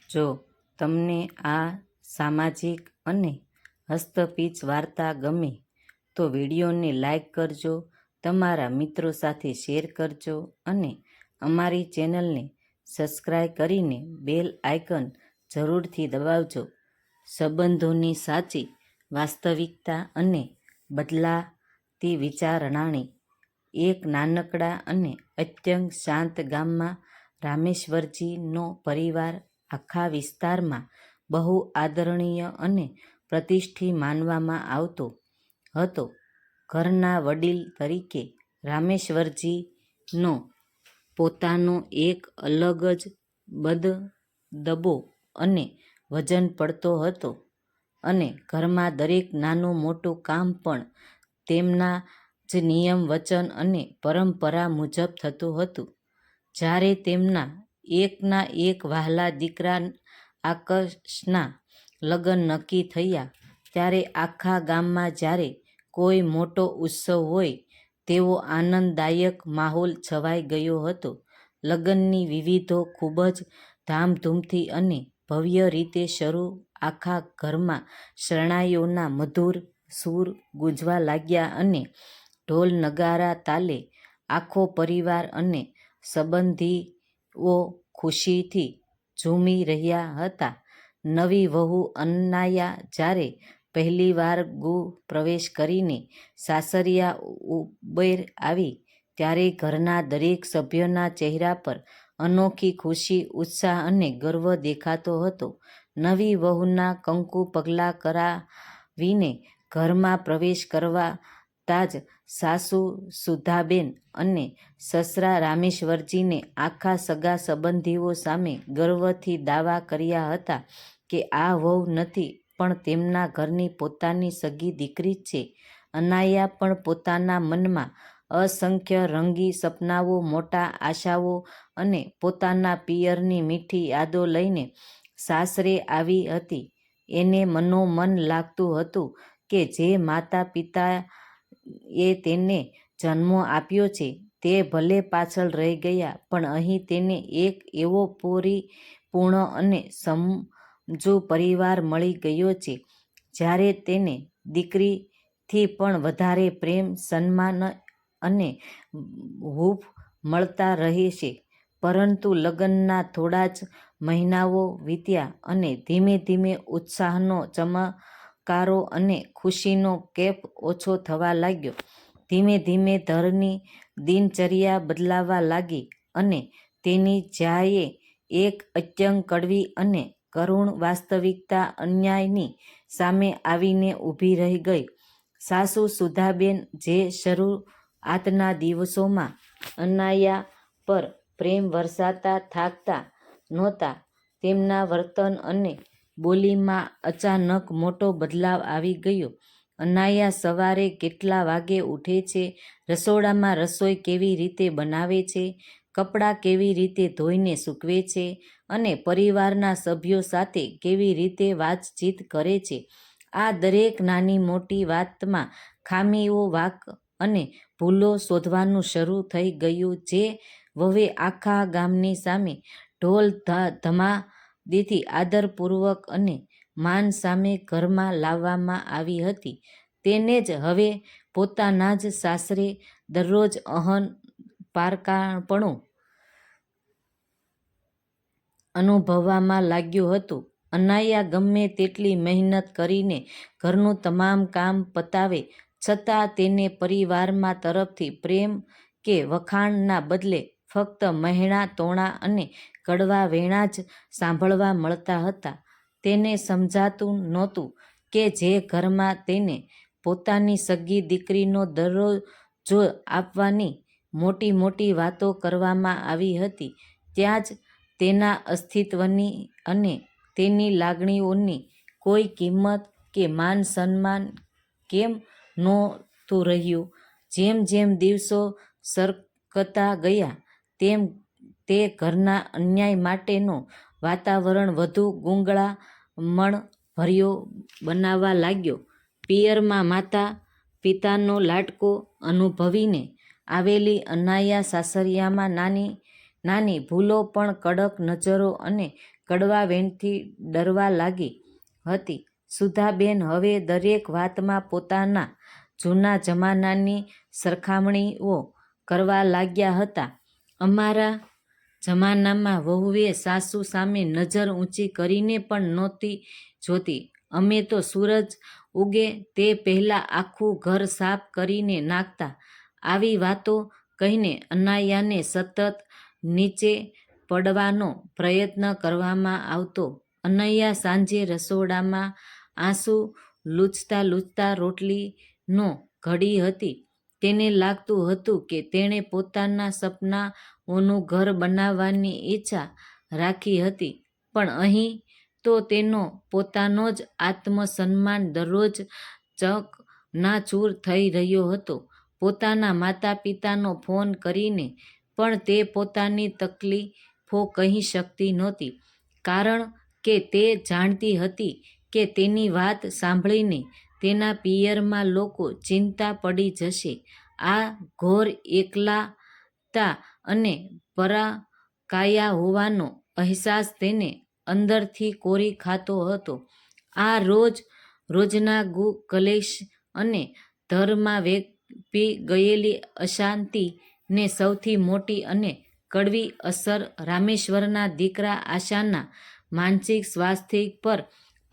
જો તમને આ સામાજિક અને હસ્તપીચ વાર્તા ગમે તો વિડીયોને લાઈક કરજો, તમારા મિત્રો સાથે શેર કરજો અને અમારી ચેનલને સબસ્ક્રાઈબ કરીને બેલ આઇકન જરૂરથી દબાવજો. સંબંધોની સાચી વાસ્તવિકતા અને બદલાતી વિચારણાણી. એક નાનકડા અને અત્યંત શાંત ગામમાં રામેશ્વરજીનો પરિવાર આખા વિસ્તારમાં બહુ આદરણીય અને પ્રતિષ્ઠિત માનવામાં આવતો હતો. ઘરના વડીલ તરીકે રામેશ્વરજીનો પોતાનો એક અલગ જ દબદબો અને વજન પડતો હતો અને ઘરમાં દરેક નાનું મોટું કામ પણ તેમના જ નિયમ, વચન અને પરંપરા મુજબ થતું હતું. જ્યારે તેમના એકના એક વહાલા દીકરા આકાશના લગ્ન નક્કી થયા, ત્યારે આખા ગામમાં જ્યારે કોઈ મોટો ઉત્સવ હોય તેવો આનંદદાયક માહોલ છવાઈ ગયો હતો. લગ્નની વિધિઓ ખૂબ જ ધામધૂમથી અને ભવ્ય રીતે શરૂ. આખા ઘરમાં શરણાઈઓના મધુર સૂર ગુંજવા લાગ્યા અને ઢોલ નગારા તાલે આખો પરિવાર અને સંબંધીઓ ખુશીથી ઝૂમી રહ્યા હતા. નવી વહુ અનાયા જ્યારે પહેલીવાર ગૃહ પ્રવેશ કરીને સાસરિયા ઉંબેર આવી, ત્યારે ઘરના દરેક સભ્યના ચહેરા પર અનોખી ખુશી, ઉત્સાહ અને ગર્વ દેખાતો હતો. નવી વહુના કંકુ પગલાં કરાવીને ઘરમાં પ્રવેશ કરતા જ સાસુ સુધાબેન અને સસરા રામેશ્વરજીને આખા સગા સંબંધીઓ સામે ગર્વથી દાવા કર્યા હતા કે આ વહુ નથી, પણ તેમના ઘરની પોતાની સગી દીકરી જ છે. અનાયા પણ પોતાના મનમાં અસંખ્ય રંગી સપનાઓ, મોટા આશાઓ અને પોતાના પિયરની મીઠી યાદો લઈને સાસરે આવી હતી. એને મનોમન લાગતું હતું કે જે માતા પિતાએ તેને જન્મ આપ્યો છે તે ભલે પાછળ રહી ગયા, પણ અહીં તેને એક એવો પરિપૂર્ણ અને સમજુ પરિવાર મળી ગયો છે, જ્યારે તેને દીકરીથી પણ વધારે પ્રેમ, સન્માન અને હૂંફ મળતા રહે છે. પરંતુ લગ્નના થોડા જ મહિનાઓ વીત્યા અને ધીમે ધીમે ઉત્સાહનો ચમકારો અને ખુશીનો કેફ ઓછો થવા લાગ્યો. ધીમે ધીમે ઘરની દિનચર્યા બદલાવા લાગી અને તેની જ્યાએ એક અત્યંત કડવી અને કરુણ વાસ્તવિકતા અન્યાયની સામે આવીને ઊભી રહી ગઈ. સાસુ સુધાબેન, જે શરૂઆતના દિવસોમાં અનાયા પર પ્રેમ વરસાવતા થાકતા નહોતા, તેમના વર્તન અને બોલીમાં અચાનક મોટો બદલાવ આવી ગયો. અનાયા સવારે કેટલા વાગે ઉઠે છે, રસોડામાં રસોઈ કેવી રીતે બનાવે છે, કપડાં કેવી રીતે ધોઈને સૂકવે છે અને પરિવારના સભ્યો સાથે કેવી રીતે વાતચીત કરે છે, આ દરેક નાની મોટી વાતમાં ખામીઓ, વાંક અને ભૂલો શોધવાનું શરૂ થઈ ગયું. જે વહુએ આખા ગામની સામે ઢોલ ધમાડીથી આદરપૂર્વક અને માન સામે ઘરમાં લાવવામાં આવી હતી, તેને જ હવે પોતાના જ સાસરે દરરોજ પારકાપણું અનુભવવા લાગ્યું હતું. અનાયા ગમે તેટલી મહેનત કરીને ઘરનું તમામ કામ પતાવે, છતાં તેને પરિવારમાં તરફથી પ્રેમ કે વખાણના બદલે ફક્ત મહેણાં તોણા અને કડવા વેણા જ સાંભળવા મળતા હતા. તેને સમજાતું નહોતું કે જે ઘરમાં તેને પોતાની સગી દીકરીનો દરજ્જો આપવાની મોટી મોટી વાતો કરવામાં આવી હતી, ત્યાં જ તેના અસ્તિત્વની અને તેની લાગણીઓની કોઈ કિંમત કે માન સન્માન કેમ નહોતું રહ્યું. જેમ જેમ દિવસો સરકતા ગયા, તેમ તે ઘરના અન્યાય માટેનું વાતાવરણ વધુ ગૂંગળામણ ભર્યો બનવા લાગ્યો. પિયરમાં માતા પિતાનો લાડકો અનુભવીને આવેલી અનાયા સાસરિયામાં નાની નાની ભૂલો પણ કડક નજરો અને કડવા વેણથી ડરવા લાગી હતી. સુધાબેન હવે દરેક વાતમાં પોતાના જૂના જમાનાની સરખામણીઓ કરવા લાગ્યા હતા. અમારા જમાનામાં વહુએ સાસુ સામે નજર ઊંચી કરીને પણ નહોતી જોતી. અમે તો સૂરજ ઉગે તે પહેલાં આખું ઘર સાફ કરીને નાખતા. આવી વાતો કહીને અનાયાને સતત નીચે પડવાનો પ્રયત્ન કરવામાં આવતો. અનૈયા સાંજે રસોડામાં આંસુ લૂછતા લૂછતા રોટલીનો ઘડી હતી. તેને લાગતું હતું કે તેણે પોતાના સપનાઓનું ઘર બનાવવાની ઈચ્છા રાખી હતી, પણ અહીં તો તેનો પોતાનો જ આત્મસન્માન દરરોજ ચકનાચૂર થઈ રહ્યો હતો. પોતાના માતા પિતાનો ફોન કરીને પણ તે પોતાની તકલીફો કહી શકતી નહોતી, કારણ કે તે જાણતી હતી કે તેની વાત સાંભળીને તેના પિયરમાં લોકો ચિંતા પડી જશે. આ ઘોર એકલાતા અને પરાકાયા હોવાનો અહેસાસ તેને અંદરથી કોરી ખાતો હતો. આ રોજના ક્લેશ અને ઘરમાં વ્યાપી ગયેલી અશાંતિની સૌથી મોટી અને કડવી અસર રામેશ્વરના દીકરા આશાના માનસિક સ્વાસ્થ્ય પર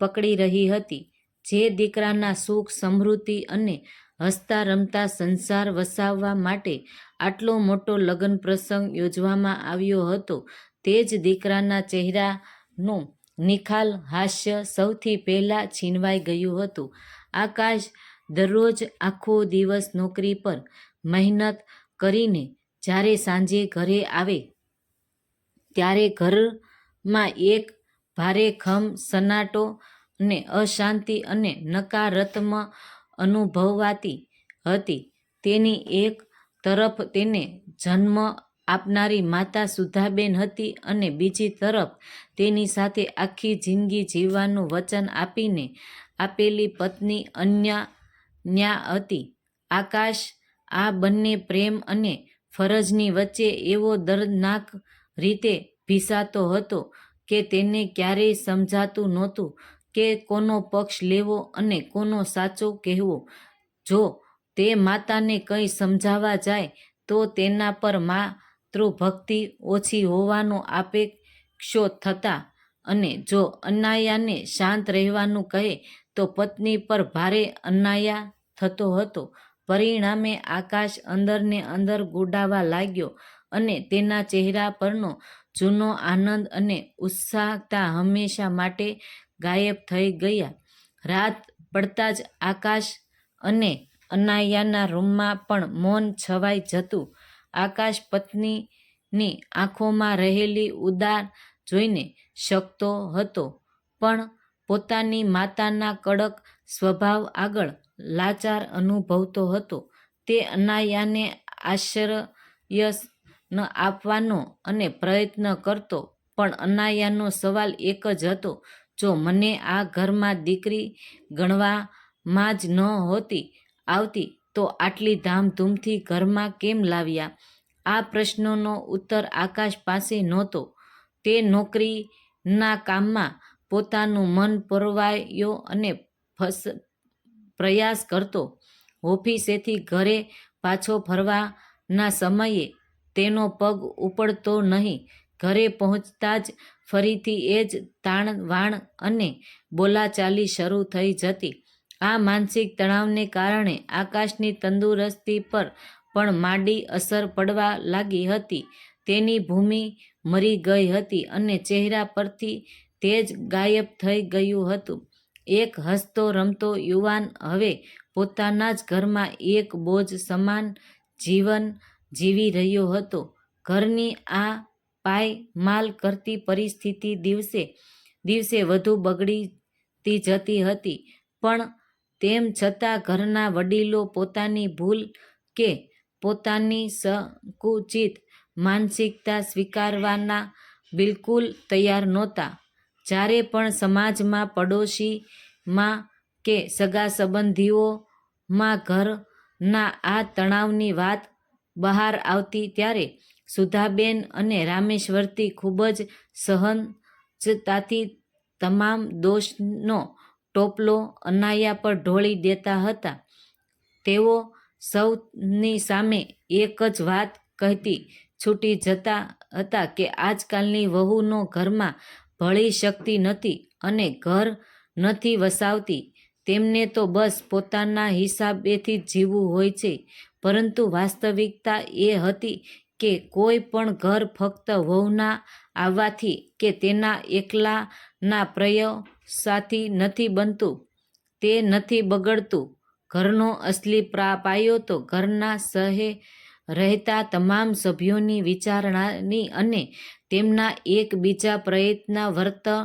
પડી રહી હતી. જે દીકરાના સુખ સમૃદ્ધિ અને હસતા રમતા સંસાર વસાવવા માટે આટલો મોટો લગ્ન પ્રસંગ યોજવામાં આવ્યો હતો, તે જ દીકરાના ચહેરાનું નિખાલ હાસ્ય સૌથી પહેલાં છીનવાઈ ગયું હતું. આકાશ દરરોજ આખો દિવસ નોકરી પર મહેનત કરીને જ્યારે સાંજે ઘરે આવે ત્યારે ઘરમાં એક ભારેખમ સન્નાટો અને અશાંતિ અને નકારાત્મક અનુભવાતી હતી. તેની એક તરફ તેને જન્મ આપનારી માતા સુધાબેન હતી અને બીજી તરફ તેની સાથે આખી જિંદગી જીવવાનું વચન આપીને આપેલી પત્ની અનન્યા હતી. આકાશ આ બંને પ્રેમ અને ફરજની વચ્ચે એવો દર્દનાક રીતે ભીસાતો હતો કે તેને ક્યારેય સમજાતું નહોતું કે કોનો પક્ષ લેવો અને કોનો સાચો કહેવો. જો તે માતાને કંઈ સમજાવવા જાય તો તેના પર માતૃભક્તિ ઓછી હોવાનો આક્ષેપો થતા, અને જો અનન્યાને શાંત રહેવાનું કહે તો પત્ની પર ભારે અન્યાય થતો હતો. પરિણામે આકાશ અંદરને અંદર ઘૂંટાવા લાગ્યો અને તેના ચહેરા પરનો જૂનો આનંદ અને ઉત્સાહતા હંમેશા માટે ગાયબ થઈ ગયા. રાત પડતાં જ આકાશ અને અનન્યાના રૂમમાં પણ મૌન છવાઈ જતું. આકાશ પત્નીની આંખોમાં રહેલી ઉદારતા જોઈ શકતો હતો, પણ પોતાની માતાના કડક સ્વભાવ આગળ લાચાર અનુભવતો હતો. તે અનન્યાને આશ્રય આપવાનો અને પ્રયત્ન કરતો, પણ અનન્યાનો સવાલ એક જ હતો: જો મને આ ઘરમાં દીકરી ગણવામાં જ નહોતી આવતી તો આટલી ધામધૂમથી ઘરમાં કેમ લાવ્યા? આ પ્રશ્નનો ઉત્તર આકાશ પાસે નહોતો. તે નોકરીના કામમાં પોતાનું મન પરોવાયો અને પ્રયાસ કરતો. ઓફિસેથી ઘરે પાછો ફરવાના સમયે તેનો પગ ઉપડતો નહીં. ઘરે પહોંચતાં જ ફરીથી એ જ તાણ-વાણ અને બોલાચાલી શરૂ થઈ જતી. આ માનસિક તણાવને કારણે આકાશની તંદુરસ્તી પર પણ માડી અસર પડવા લાગી હતી. તેની ભૂમિ મરી ગઈ હતી અને ચહેરા પરથી તેજ ગાયબ થઈ ગયું હતું. એક હસતો રમતો યુવાન હવે પોતાના જ ઘરમાં એક બોજ સમાન જીવન જીવી રહ્યો હતો. ઘરની આ પાયમાલ કરતી પરિસ્થિતિ દિવસે દિવસે વધુ બગડતી જતી હતી, પણ તેમ છતાં ઘરના વડીલો પોતાની ભૂલ કે પોતાની સંકુચિત માનસિકતા સ્વીકારવાના બિલકુલ તૈયાર નહોતા. જ્યારે પણ સમાજમાં, પડોશીમાં કે સગાસંબંધીઓમાં ઘરના આ તણાવની વાત બહાર આવતી ત્યારે સુધાબેન અને રામેશ્વરથી ખૂબ જ સહજતાથી તમામ દોષનો ટોપલો અનાયા પર ઢોળી દેતા હતા. તેઓ સૌની સામે એક જ વાત કહેતી છૂટી જતા હતા કે આજકાલની વહુનો ઘરમાં ભળી શકતી નથી અને ઘર નથી વસાવતી. તેમને તો બસ પોતાના હિસાબેથી જ જીવવું હોય છે. પરંતુ વાસ્તવિકતા એ હતી કે કોઈ પણ ઘર ફક્ત વહુના આવવાથી કે તેના એકલાના પ્રયાસથી નથી બનતું. તે નથી બગડતું. ઘરનો અસલી પાયો તો ઘરના રહેતા તમામ સભ્યોની વિચારણાની અને તેમના એકબીજા પ્રત્યેના વર્તન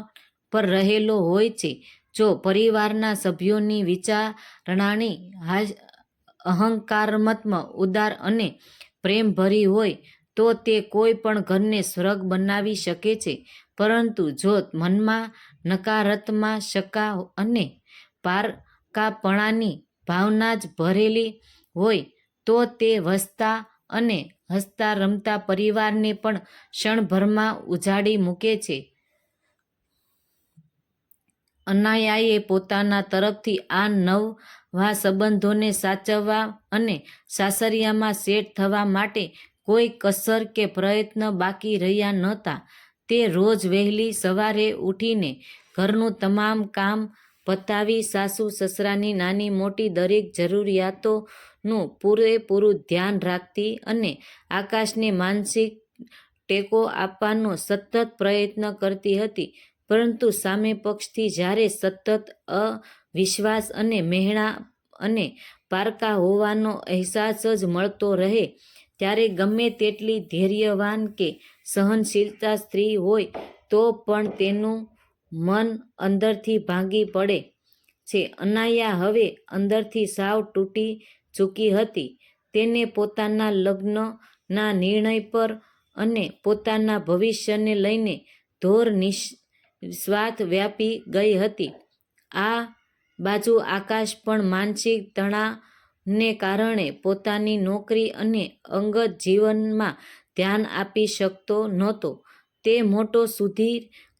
પર રહેલો હોય છે. જો પરિવારના સભ્યોની વિચારણાની અહંકારાત્મક, ઉદાર અને પ્રેમભરી હોય તો તે કોઈ પણ ઘરને સ્વર્ગ બનાવી શકે છે. પરંતુ જો મનમાં નકારાત્મક, શંકા અને પારકાપણાની ભાવના જ ભરેલી હોય તો તે વસતા અને હસતા રમતા પરિવારને પણ ક્ષણભરમાં ઉજાડી મૂકે છે. અનાયાએ પોતાના તરફથી આ નવા સંબંધોને સાચવવા અને સાસરિયામાં સેટ થવા માટે કોઈ કસર કે પ્રયત્ન બાકી રહ્યા નહોતા. તે રોજ વહેલી સવારે ઉઠીને ઘરનું તમામ કામ પતાવી સાસુ સસરાની નાની મોટી દરેક જરૂરિયાતોનું પૂરેપૂરું ધ્યાન રાખતી અને આકાશને માનસિક ટેકો આપવાનો સતત પ્રયત્ન કરતી હતી. પરંતુ સામે પક્ષથી જ્યારે સતત અવિશ્વાસ અને મહેણાં અને પારકા હોવાનો અહેસાસ જ મળતો રહે ત્યારે ગમે તેટલી ધૈર્યવાન કે સહનશીલ સ્ત્રી હોય તો પણ તેનું મન અંદરથી ભાંગી પડે છે. અનાયા હવે અંદરથી સાવ તૂટી ચૂકી હતી. તેને પોતાના લગ્નના નિર્ણય પર અને પોતાના ભવિષ્યને લઈને ઘોર નિરાશા વ્યાપી ગઈ હતી. આ બાજુ આકાશ પણ માનસિક તણાવને કારણે પોતાની નોકરી અને અંગત જીવનમાં ધ્યાન આપી શકતો નહોતો. તે મોટે સુધી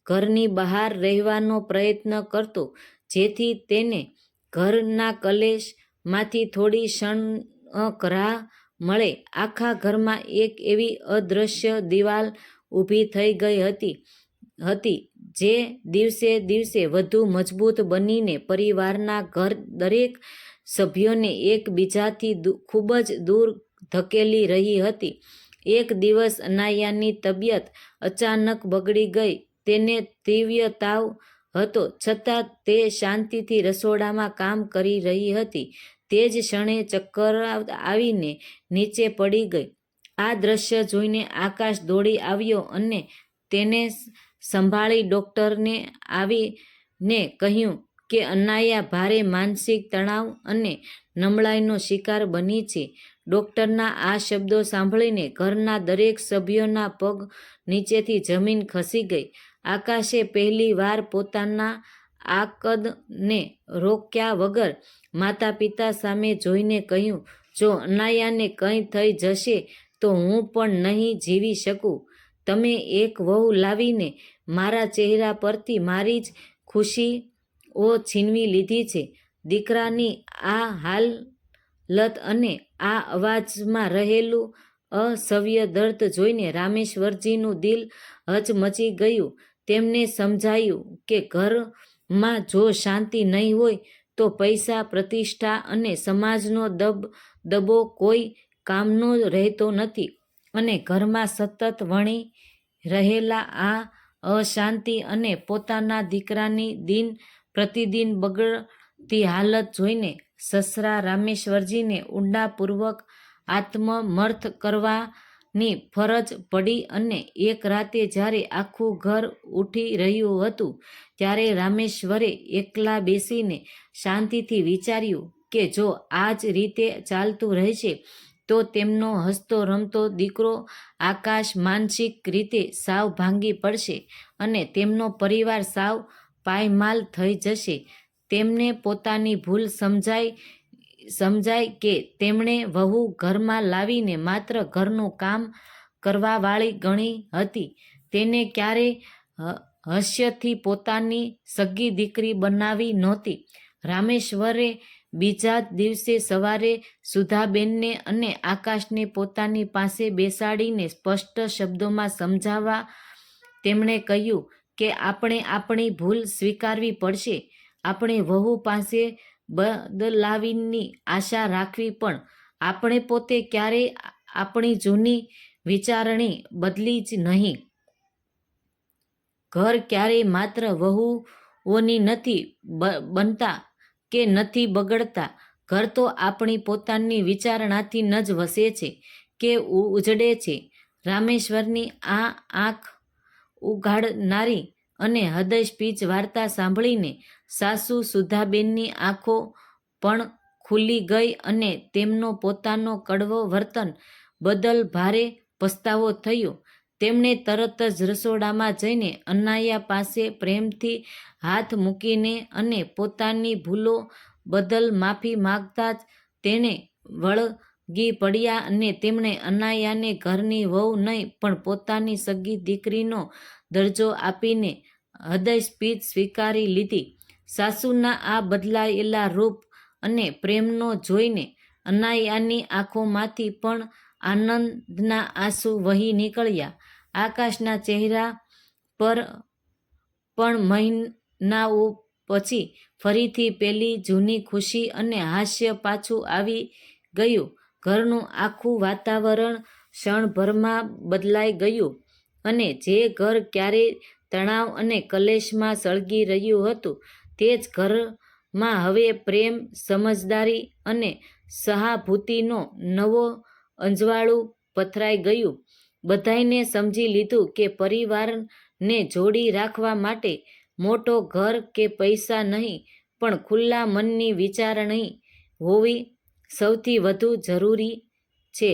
ઘરની બહાર રહેવાનો પ્રયત્ન કરતો જેથી તેને ઘરના કલેશમાંથી થોડી ક્ષણિક રાહત મળે. આખા ઘરમાં એક એવી અદૃશ્ય દિવાલ ઊભી થઈ ગઈ હતી જે દિવસે દિવસે વધુ મજબૂત બનીને પરિવારના દરેક સભ્યોને એકબીજાથી ખૂબ જ દૂર ધકેલી રહી હતી. એક દિવસ અનાયાની તબિયત અચાનક બગડી ગઈ. તેને તીવ્ર તાવ હતો છતાં તે શાંતિથી રસોડામાં કામ કરી રહી હતી. તે જ ક્ષણે ચક્કર આવીને નીચે પડી ગઈ. આ દ્રશ્ય જોઈને આકાશ દોડી આવ્યો અને તેને સંભાળી ડોક્ટરને આવીને કહ્યું કે અનાયા ભારે માનસિક તણાવ અને નબળાઈનો શિકાર બની છે. ડોક્ટરના આ શબ્દો સાંભળીને ઘરના દરેક સભ્યોના પગ નીચેથી જમીન ખસી ગઈ. આકાશે પહેલી વાર પોતાના આકંદને રોક્યા વગર માતા-પિતા સામે જોઈને કહ્યું, જો અનાયાને કંઈ થઈ જશે તો હું પણ નહીં જીવી શકું. તમે એક વહુ લાવીને મારા ચહેરા પરથી મારી જ ખુશીઓ છીનવી લીધી છે. દીકરાની આ હાલત અને આ અવાજમાં રહેલું અસહ્ય દર્દ જોઈને રામેશ્વરજીનું દિલ હચમચી ગયું. તેમને સમજાયું કે ઘરમાં જો શાંતિ નહીં હોય તો પૈસા, પ્રતિષ્ઠા અને સમાજનો દબદબો કોઈ કામનો રહેતો નથી અને ઘરમાં સતત વણી રહેલા આ અશાંતિ અને પોતાના દીકરાની દિન પ્રતિદિન બગડતી હાલત જોઈને સસરા રામેશ્વરજીને ઊંડાણપૂર્વક આત્મમર્થ કરવાની ફરજ પડી અને એક રાતે જ્યારે આખું ઘર ઉઠી રહ્યું હતું ત્યારે રામેશ્વરે એકલા બેસીને શાંતિથી વિચાર્યું કે જો આ જ રીતે ચાલતું રહેશે તો તેમનો હસતો રમતો દીકરો આકાશ માનસિક રીતે સાવ ભાંગી પડશે અને તેમનો પરિવાર સાવ પાયમાલ થઈ જશે. તેમને પોતાની ભૂલ સમજાઈ કે તેમણે વહુ ઘરમાં લાવીને માત્ર ઘરનું કામ કરવાવાળી ગણી હતી. તેને ક્યારેય હાસ્યથી પોતાની સગી દીકરી બનાવી નહોતી. રામેશ્વરે બીજા જ દિવસે સવારે સુધાબેનને અને આકાશને પોતાની પાસે બેસાડીને સ્પષ્ટ શબ્દોમાં સમજાવવા તેમણે કહ્યું કે આપણે આપણી ભૂલ સ્વીકારવી પડશે. આપણે વહુ પાસે બદલાવીની આશા રાખવી પણ આપણે પોતે ક્યારેય આપણી જૂની વિચારણી બદલી જ નહીં. ઘર ક્યારેય માત્ર વહુઓની નથી બનતા કે નથી બગડતા. ઘર તો આપણી પોતાની વિચારણાથી જ વસે છે કે ઉજળે છે. રામેશ્વરની આ આંખ ઉઘાડનારી અને હૃદયસ્પર્શી વાર્તા સાંભળીને સાસુ સુધાબેનની આંખો પણ ખુલી ગઈ અને તેમને પોતાનો કડવો વર્તન બદલ ભારે પસ્તાવો થયો. તેમણે તરત જ રસોડામાં જઈને અનાયા પાસે પ્રેમથી હાથ મૂકીને અને પોતાની ભૂલો બદલ માફી માંગતા જ તેણે વળગી પડ્યા અને તેમણે અનાયાને ઘરની વહુ નહીં પણ પોતાની સગી દીકરીનો દરજ્જો આપીને હૃદયસ્પર્શી સ્વીકારી લીધી. સાસુના આ બદલાયેલા રૂપ અને પ્રેમને જોઈને અનાયાની આંખોમાંથી પણ આનંદના આંસુ વહી નીકળ્યા. આકાશના ચહેરા પર પણ મહિનાઓ પછી ફરીથી પેલી જૂની ખુશી અને હાસ્ય પાછું આવી ગયું. ઘરનું આખું વાતાવરણ ક્ષણભરમાં બદલાઈ ગયું અને જે ઘર ક્યારેય તણાવ અને ક્લેશમાં સળગી રહ્યું હતું તે જ ઘરમાં હવે પ્રેમ, સમજદારી અને સહાનુભૂતિનો નવો અજવાળું પથરાઈ ગયું. બધાએ સમજી લીધું કે પરિવારને જોડી રાખવા માટે મોટું ઘર કે પૈસા નહીં પણ ખુલ્લા મનની વિચારણી હોવી સૌથી વધુ જરૂરી છે.